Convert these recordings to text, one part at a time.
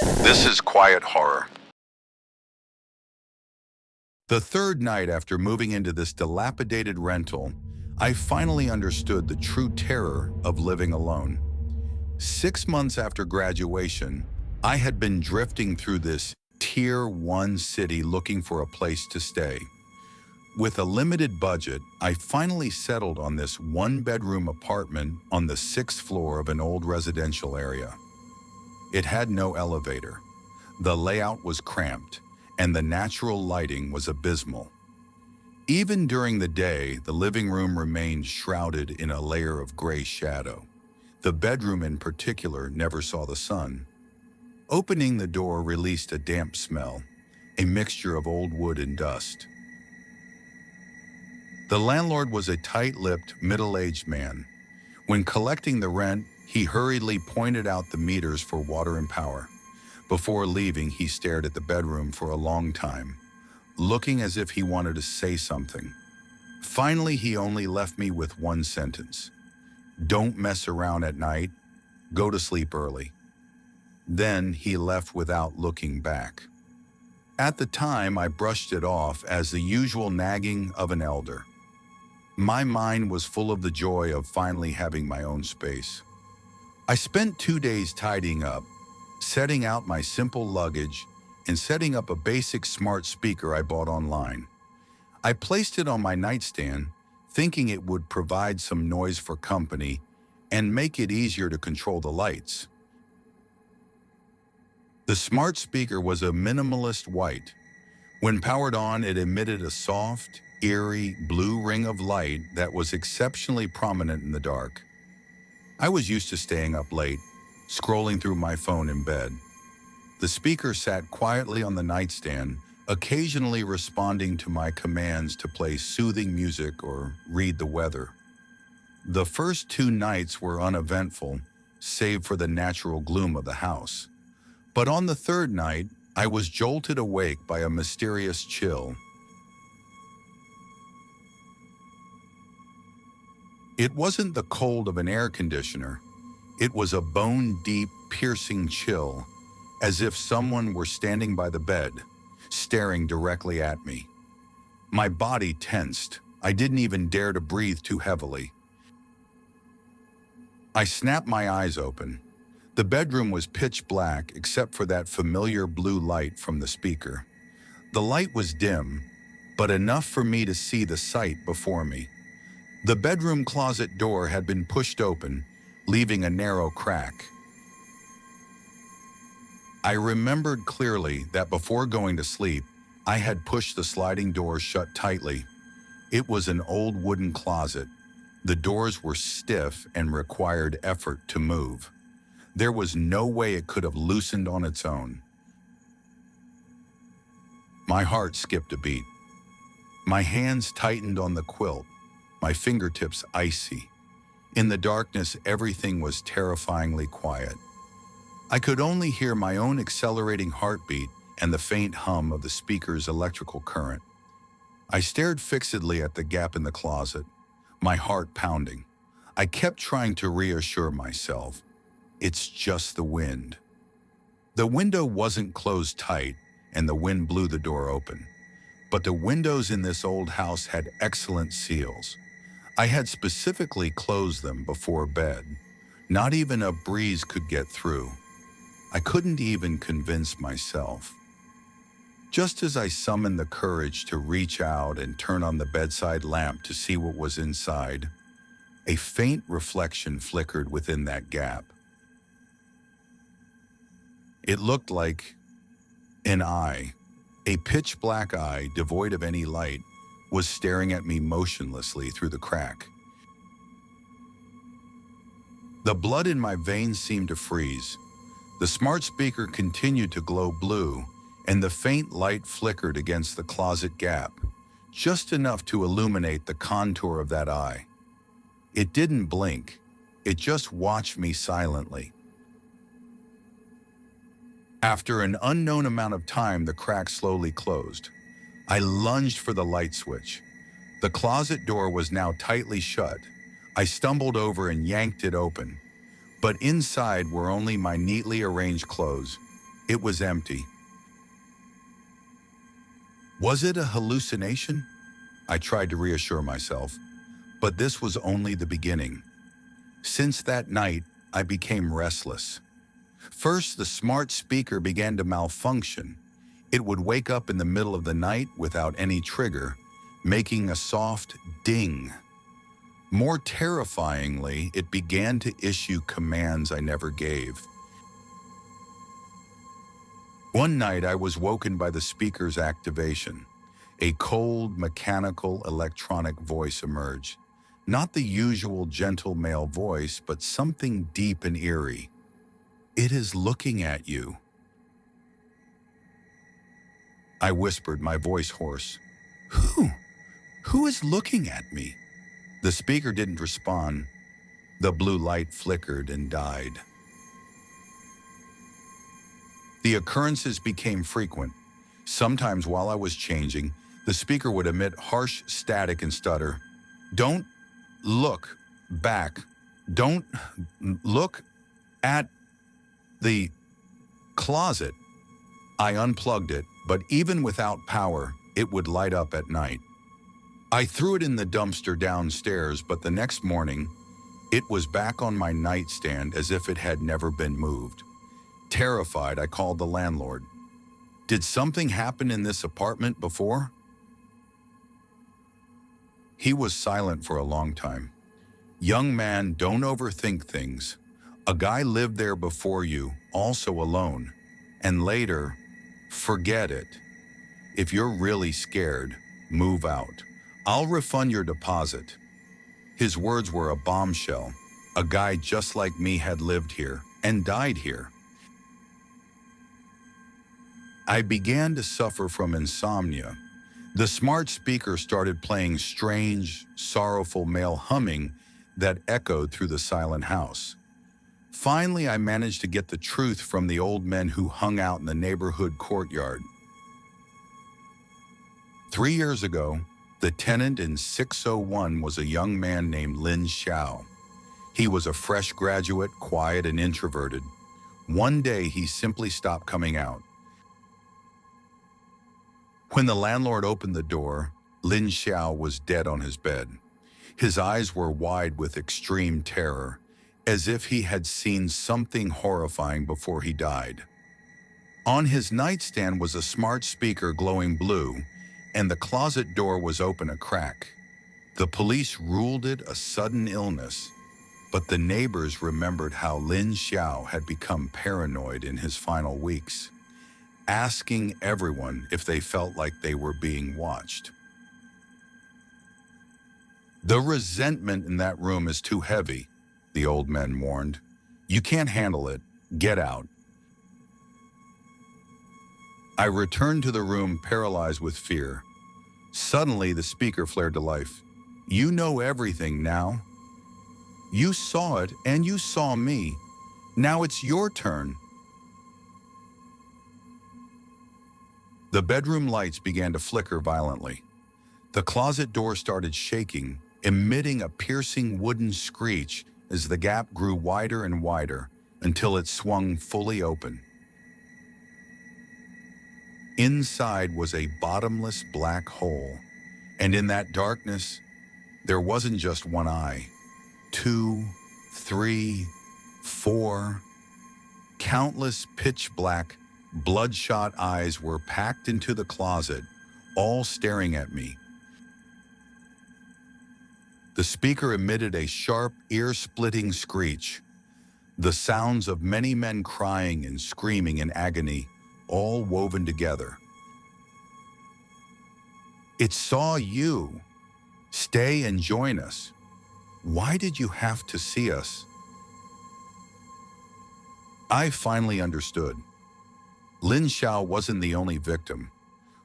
This is quiet horror. The third night after moving into this dilapidated rental, I finally understood the true terror of living alone. 6 months after graduation, I had been drifting through this Tier 1 city looking for a place to stay. With a limited budget, I finally settled on this one-bedroom apartment on the 6th floor of an old residential area. It had no elevator. The layout was cramped, and the natural lighting was abysmal. Even during the day, the living room remained shrouded in a layer of gray shadow. The bedroom in particular never saw the sun. Opening the door released a damp smell, a mixture of old wood and dust. The landlord was a tight-lipped, middle-aged man. When collecting the rent, he hurriedly pointed out the meters for water and power. Before leaving, he stared at the bedroom for a long time, looking as if he wanted to say something. Finally, he only left me with one sentence: "Don't mess around at night. Go to sleep early." Then he left without looking back. At the time, I brushed it off as the usual nagging of an elder. My mind was full of the joy of finally having my own space. I spent 2 days tidying up, setting out my simple luggage, and setting up a basic smart speaker I bought online. I placed it on my nightstand, thinking it would provide some noise for company and make it easier to control the lights. The smart speaker was a minimalist white. When powered on, it emitted a soft, eerie blue ring of light that was exceptionally prominent in the dark. I was used to staying up late, scrolling through my phone in bed. The speaker sat quietly on the nightstand, occasionally responding to my commands to play soothing music or read the weather. The first 2 nights were uneventful, save for the natural gloom of the house. But on the third night, I was jolted awake by a mysterious chill. It wasn't the cold of an air conditioner. It was a bone-deep, piercing chill, as if someone were standing by the bed, staring directly at me. My body tensed. I didn't even dare to breathe too heavily. I snapped my eyes open. The bedroom was pitch black except for that familiar blue light from the speaker. The light was dim, but enough for me to see the sight before me. The bedroom closet door had been pushed open, leaving a narrow crack. I remembered clearly that before going to sleep, I had pushed the sliding door shut tightly. It was an old wooden closet. The doors were stiff and required effort to move. There was no way it could have loosened on its own. My heart skipped a beat. My hands tightened on the quilt, my fingertips icy. In the darkness, everything was terrifyingly quiet. I could only hear my own accelerating heartbeat and the faint hum of the speaker's electrical current. I stared fixedly at the gap in the closet, my heart pounding. I kept trying to reassure myself. It's just the wind. The window wasn't closed tight, and the wind blew the door open. But the windows in this old house had excellent seals. I had specifically closed them before bed. Not even a breeze could get through. I couldn't even convince myself. Just as I summoned the courage to reach out and turn on the bedside lamp to see what was inside, a faint reflection flickered within that gap. It looked like an eye. A pitch-black eye, devoid of any light, was staring at me motionlessly through the crack. The blood in my veins seemed to freeze. The smart speaker continued to glow blue, and the faint light flickered against the closet gap, just enough to illuminate the contour of that eye. It didn't blink. It just watched me silently. After an unknown amount of time, the crack slowly closed. I lunged for the light switch. The closet door was now tightly shut. I stumbled over and yanked it open. But inside were only my neatly arranged clothes. It was empty. Was it a hallucination? I tried to reassure myself, but this was only the beginning. Since that night, I became restless. First, the smart speaker began to malfunction. It would wake up in the middle of the night without any trigger, making a soft ding. More terrifyingly, it began to issue commands I never gave. One night, I was woken by the speaker's activation. A cold, mechanical, electronic voice emerged. Not the usual gentle male voice, but something deep and eerie. "It is looking at you," I whispered, my voice hoarse. Who? Who is looking at me? The speaker didn't respond. The blue light flickered and died. The occurrences became frequent. Sometimes while I was changing, the speaker would emit harsh static and stutter. "Don't look back. Don't look at the closet." I unplugged it, but even without power, it would light up at night. I threw it in the dumpster downstairs, but the next morning, it was back on my nightstand as if it had never been moved. Terrified, I called the landlord. "Did something happen in this apartment before?" He was silent for a long time. "Young man, don't overthink things. A guy lived there before you, also alone. And later, forget it. If you're really scared, move out. I'll refund your deposit." His words were a bombshell. A guy just like me had lived here and died here. I began to suffer from insomnia. The smart speaker started playing strange, sorrowful male humming that echoed through the silent house. Finally, I managed to get the truth from the old men who hung out in the neighborhood courtyard. 3 years ago, the tenant in 601 was a young man named Lin Xiao. He was a fresh graduate, quiet and introverted. One day, he simply stopped coming out. When the landlord opened the door, Lin Xiao was dead on his bed. His eyes were wide with extreme terror, as if he had seen something horrifying before he died. On his nightstand was a smart speaker glowing blue, and the closet door was open a crack. The police ruled it a sudden illness, but the neighbors remembered how Lin Xiao had become paranoid in his final weeks, asking everyone if they felt like they were being watched. "The resentment in that room is too heavy," the old men warned. "You can't handle it. Get out." I returned to the room paralyzed with fear. Suddenly, the speaker flared to life. "You know everything now. You saw it and you saw me. Now it's your turn." The bedroom lights began to flicker violently. The closet door started shaking, emitting a piercing wooden screech as the gap grew wider and wider until it swung fully open. Inside was a bottomless black hole, and in that darkness, there wasn't just one eye. 2, 3, 4. Countless pitch-black, bloodshot eyes were packed into the closet, all staring at me. The speaker emitted a sharp, ear-splitting screech. The sounds of many men crying and screaming in agony, all woven together. "It saw you. Stay and join us. Why did you have to see us?" I finally understood. Lin Xiao wasn't the only victim.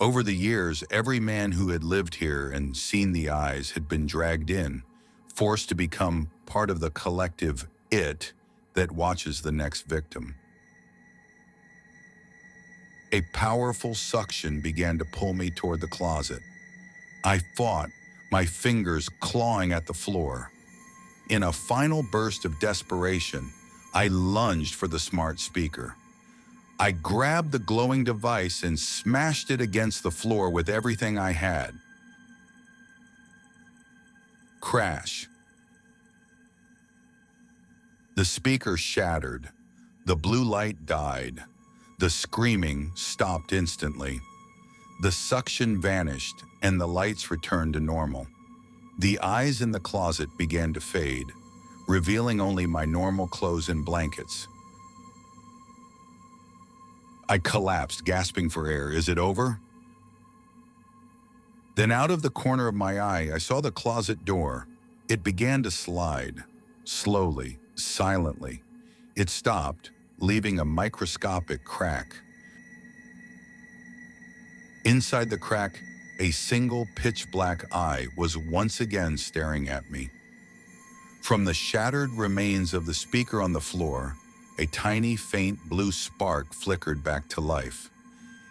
Over the years, every man who had lived here and seen the eyes had been dragged in, forced to become part of the collective it that watches the next victim. A powerful suction began to pull me toward the closet. I fought, my fingers clawing at the floor. In a final burst of desperation, I lunged for the smart speaker. I grabbed the glowing device and smashed it against the floor with everything I had. Crash. The speaker shattered. The blue light died. The screaming stopped instantly. The suction vanished and the lights returned to normal. The eyes in the closet began to fade, revealing only my normal clothes and blankets. I collapsed, gasping for air. Is it over? Then out of the corner of my eye, I saw the closet door. It began to slide, slowly, silently. It stopped, leaving a microscopic crack. Inside the crack, a single pitch-black eye was once again staring at me. From the shattered remains of the speaker on the floor, a tiny, faint blue spark flickered back to life,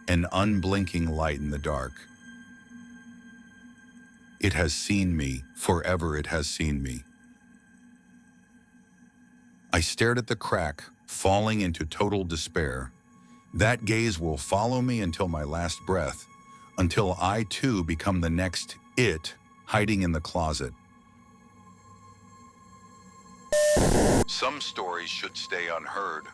an unblinking light in the dark. It has seen me, forever it has seen me. I stared at the crack, falling into total despair. That gaze will follow me until my last breath, until I too become the next it hiding in the closet. Some stories should stay unheard.